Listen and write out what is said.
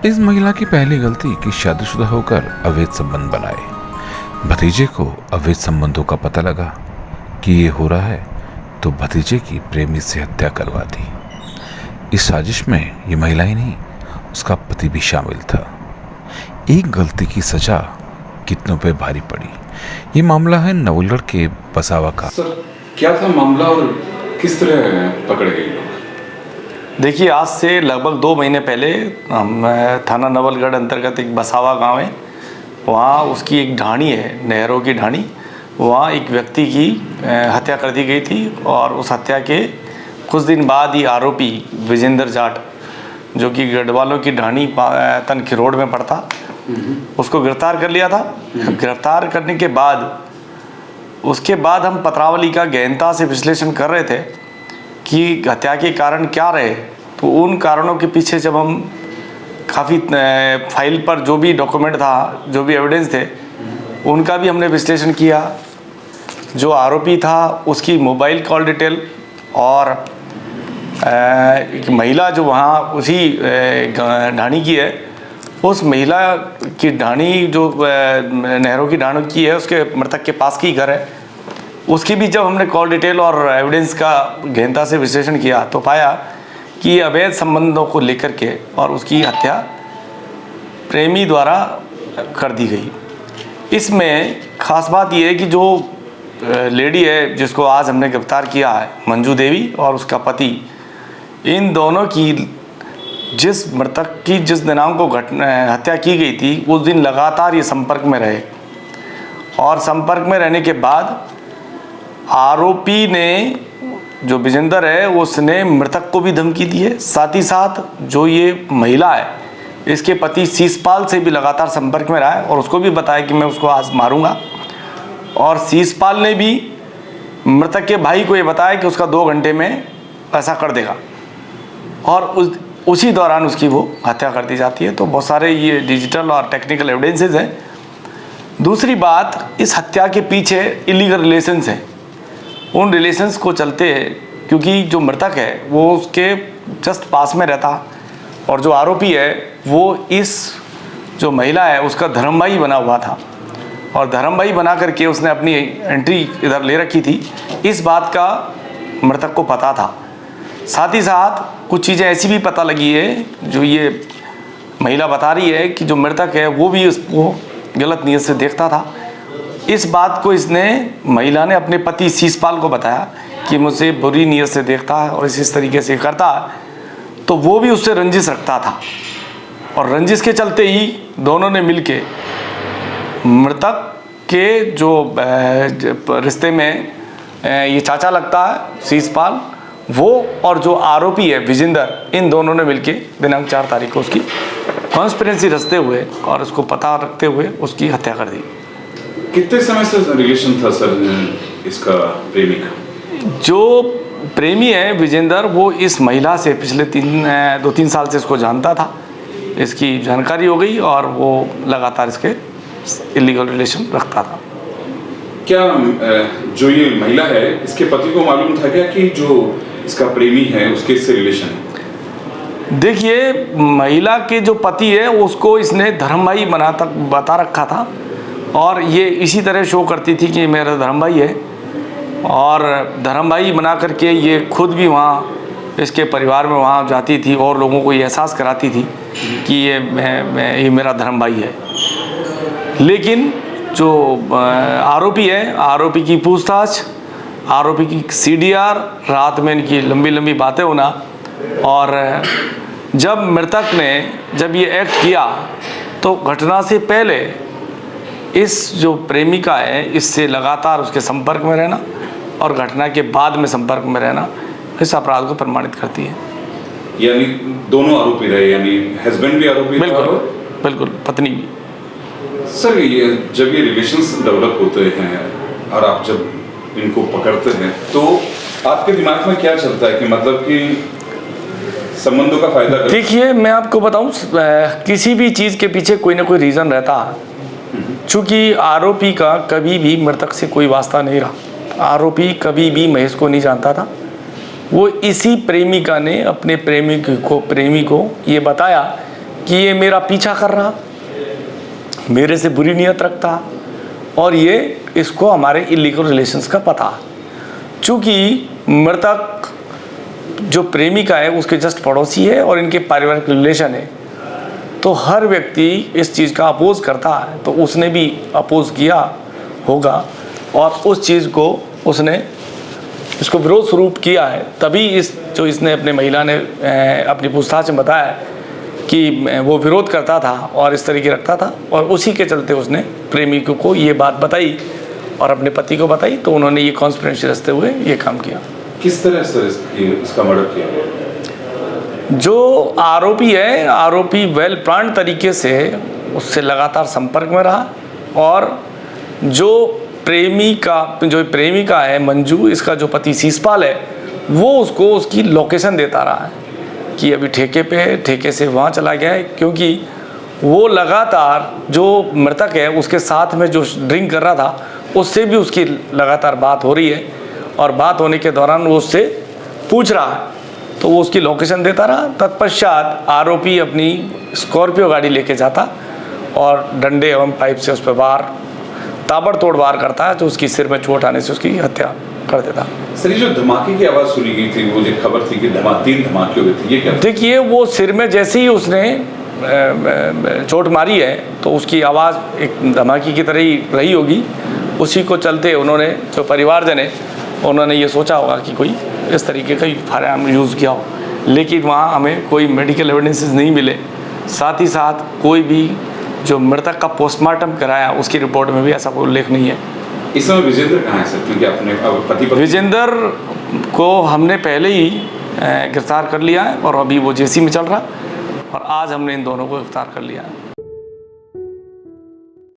इस महिला की पहली गलती कि शादीशुदा होकर अवैध संबंध बनाए। भतीजे को अवैध संबंधों का पता लगा कि ये हो रहा है तो भतीजे की प्रेमी से हत्या करवा दी। इस साजिश में ये महिला ही नहीं, उसका पति भी शामिल था। एक गलती की सजा कितनों पे भारी पड़ी। ये मामला है नवलगढ़ के बसावा का। सर, क्या था मामला और किस तरह पकड़े गए लोग? देखिए, आज से लगभग 2 महीने पहले हम थाना नवलगढ़ अंतर्गत एक बसावा गांव है, वहाँ उसकी एक ढाणी है, नहरों की ढाणी, वहाँ एक व्यक्ति की हत्या कर दी गई थी। और उस हत्या के कुछ दिन बाद ही आरोपी विजेंद्र जाट, जो कि गढ़वालों की ढाणी तनखी रोड में पड़ता, उसको गिरफ्तार कर लिया था। गिरफ्तार करने के बाद उसके बाद हम पत्रावली का गहनता से विश्लेषण कर रहे थे कि हत्या के कारण क्या रहे। तो उन कारणों के पीछे जब हम काफ़ी फाइल पर जो भी डॉक्यूमेंट था, जो भी एविडेंस थे, उनका भी हमने विश्लेषण किया। जो आरोपी था उसकी मोबाइल कॉल डिटेल और एक महिला जो वहाँ उसी ढाणी की है, उस महिला की ढाणी जो नहरों की ढाणी की है, उसके मृतक के पास की घर है, उसकी भी जब हमने कॉल डिटेल और एविडेंस का गहनता से विश्लेषण किया तो पाया कि ये अवैध संबंधों को लेकर के और उसकी हत्या प्रेमी द्वारा कर दी गई। इसमें खास बात यह है कि जो लेडी है जिसको आज हमने गिरफ्तार किया है, मंजू देवी, और उसका पति, इन दोनों की जिस मृतक की जिस दिनांक को हत्या की गई थी, उस दिन लगातार ये संपर्क में रहे। और संपर्क में रहने के बाद आरोपी ने, जो विजेंद्र है, उसने मृतक को भी धमकी दी है। साथ ही साथ जो ये महिला है, इसके पति शीशपाल से भी लगातार संपर्क में रहा है और उसको भी बताया कि मैं उसको आज मारूंगा। और शीशपाल ने भी मृतक के भाई को ये बताया कि उसका 2 घंटे में ऐसा कर देगा, और उसी दौरान उसकी वो हत्या कर दी जाती है। तो बहुत सारे ये डिजिटल और टेक्निकल एविडेंसेस हैं। दूसरी बात, इस हत्या के पीछे इलीगल रिलेशंस हैं। उन रिलेशंस को चलते, क्योंकि जो मृतक है वो उसके जस्ट पास में रहता, और जो आरोपी है वो इस जो महिला है उसका धर्म भाई बना हुआ था, और धर्म भाई बना करके उसने अपनी एंट्री इधर ले रखी थी। इस बात का मृतक को पता था। साथ ही साथ कुछ चीज़ें ऐसी भी पता लगी है, जो ये महिला बता रही है कि जो मृतक है वो भी उसको गलत नीयत से देखता था। इस बात को इसने, महिला ने, अपने पति शीशपाल को बताया कि मुझे बुरी नीयत से देखता है और इस तरीके से करता है। तो वो भी उससे रंजिश रखता था, और रंजिश के चलते ही दोनों ने मिलके मृतक के जो रिश्ते में ये चाचा लगता है शीशपाल, वो और जो आरोपी है विजेंद्र, इन दोनों ने मिलके दिनांक 4 तारीख को उसकी कॉन्स्पिरेंसी रचते हुए और उसको पता रखते हुए उसकी हत्या कर दी। कितने समय से रिलेशन था सर इसका प्रेमी का? जो प्रेमी है विजेंद्र, वो इस महिला से पिछले 2-3 साल से इसको जानता था। इसकी जानकारी हो गई और वो लगातार इसके इलीगल रिलेशन रखता था। क्या जो ये महिला है, इसके पति को मालूम था क्या कि जो इसका प्रेमी है उसके इससे रिलेशन है? देखिए, महिला के जो पति है उसको इसने धर्म भाई बता रखा था, और ये इसी तरह शो करती थी कि मेरा धर्म भाई है, और धर्म भाई बना करके ये खुद भी वहाँ इसके परिवार में वहाँ जाती थी और लोगों को ये एहसास कराती थी कि ये मेरा धर्म भाई है। लेकिन जो आरोपी है, आरोपी की पूछताछ, आरोपी की CDR, रात में इनकी लंबी लंबी बातें होना, और जब मृतक ने जब ये एक्ट किया तो घटना से पहले इस जो प्रेमिका है इससे लगातार उसके संपर्क में रहना और घटना के बाद में संपर्क में रहना इस अपराध को प्रमाणित करती है। यानी दोनों आरोपी रहे, यानी हस्बैंड भी आरोपी? बिल्कुल, पत्नी भी। सर, ये जब ये रिलेशंस डेवलप होते हैं और आप जब इनको पकड़ते हैं तो आपके दिमाग में क्या चलता है कि मतलब कि संबंधों का फायदा? देखिए, मैं आपको बताऊं, किसी भी चीज़ के पीछे कोई ना कोई रीज़न रहता है। चूँकि आरोपी का कभी भी मृतक से कोई वास्ता नहीं रहा, आरोपी कभी भी महेश को नहीं जानता था। वो इसी प्रेमिका ने अपने प्रेमी को ये बताया कि ये मेरा पीछा कर रहा, मेरे से बुरी नीयत रखता, और ये इसको हमारे इलीगल रिलेशंस का पता। चूँकि मृतक जो प्रेमिका है उसके जस्ट पड़ोसी है और इनके पारिवारिक रिलेशन है, तो हर व्यक्ति इस चीज़ का अपोज करता है, तो उसने भी अपोज किया होगा और उस चीज़ को उसने इसको विरोध स्वरूप किया है। तभी इसने अपने महिला ने अपनी पूछताछ में बताया कि वो विरोध करता था और इस तरीके रखता था, और उसी के चलते उसने प्रेमिकों को ये बात बताई और अपने पति को बताई, तो उन्होंने ये कॉन्स्पिरेसी रचते हुए ये काम किया। किस तरह से इसका मर्डर किया? जो आरोपी है, आरोपी वेल प्लान तरीके से उससे लगातार संपर्क में रहा, और जो प्रेमिका है मंजू, इसका जो पति शीशपाल है, वो उसको उसकी लोकेशन देता रहा है कि अभी ठेके पे है, ठेके से वहाँ चला गया है, क्योंकि वो लगातार जो मृतक है उसके साथ में जो ड्रिंक कर रहा था उससे भी उसकी लगातार बात हो रही है, और बात होने के दौरान वो उससे पूछ रहा है, तो वो उसकी लोकेशन देता रहा। तत्पश्चात आरोपी अपनी स्कॉर्पियो गाड़ी लेके जाता और डंडे एवं पाइप से उस पर वार, ताबड़तोड़ वार करता है, तो उसकी सिर में चोट आने से उसकी हत्या कर देता। सर, ये जो धमाके की आवाज़ सुनी गई थी, वो जो खबर थी कि 3 धमाके हुए थे, ये क्या? देखिए, वो सिर में जैसे ही उसने चोट मारी है तो उसकी आवाज़ एक धमाके की तरह ही रही होगी। उसी को चलते उन्होंने, जो परिवारजन है, उन्होंने ये सोचा होगा कि कोई इस तरीके का फायरआर्म यूज़ किया हो, लेकिन वहाँ हमें कोई मेडिकल एविडेंसेस नहीं मिले। साथ ही साथ कोई भी जो मृतक का पोस्टमार्टम कराया उसकी रिपोर्ट में भी ऐसा कोई उल्लेख नहीं है। इस समय विजेंद्र कहाँ है सर? क्योंकि अपने पति विजेंद्र को हमने पहले ही गिरफ्तार कर लिया है और अभी वो जेसी में चल रहा, और आज हमने इन दोनों को गिरफ्तार कर लिया है।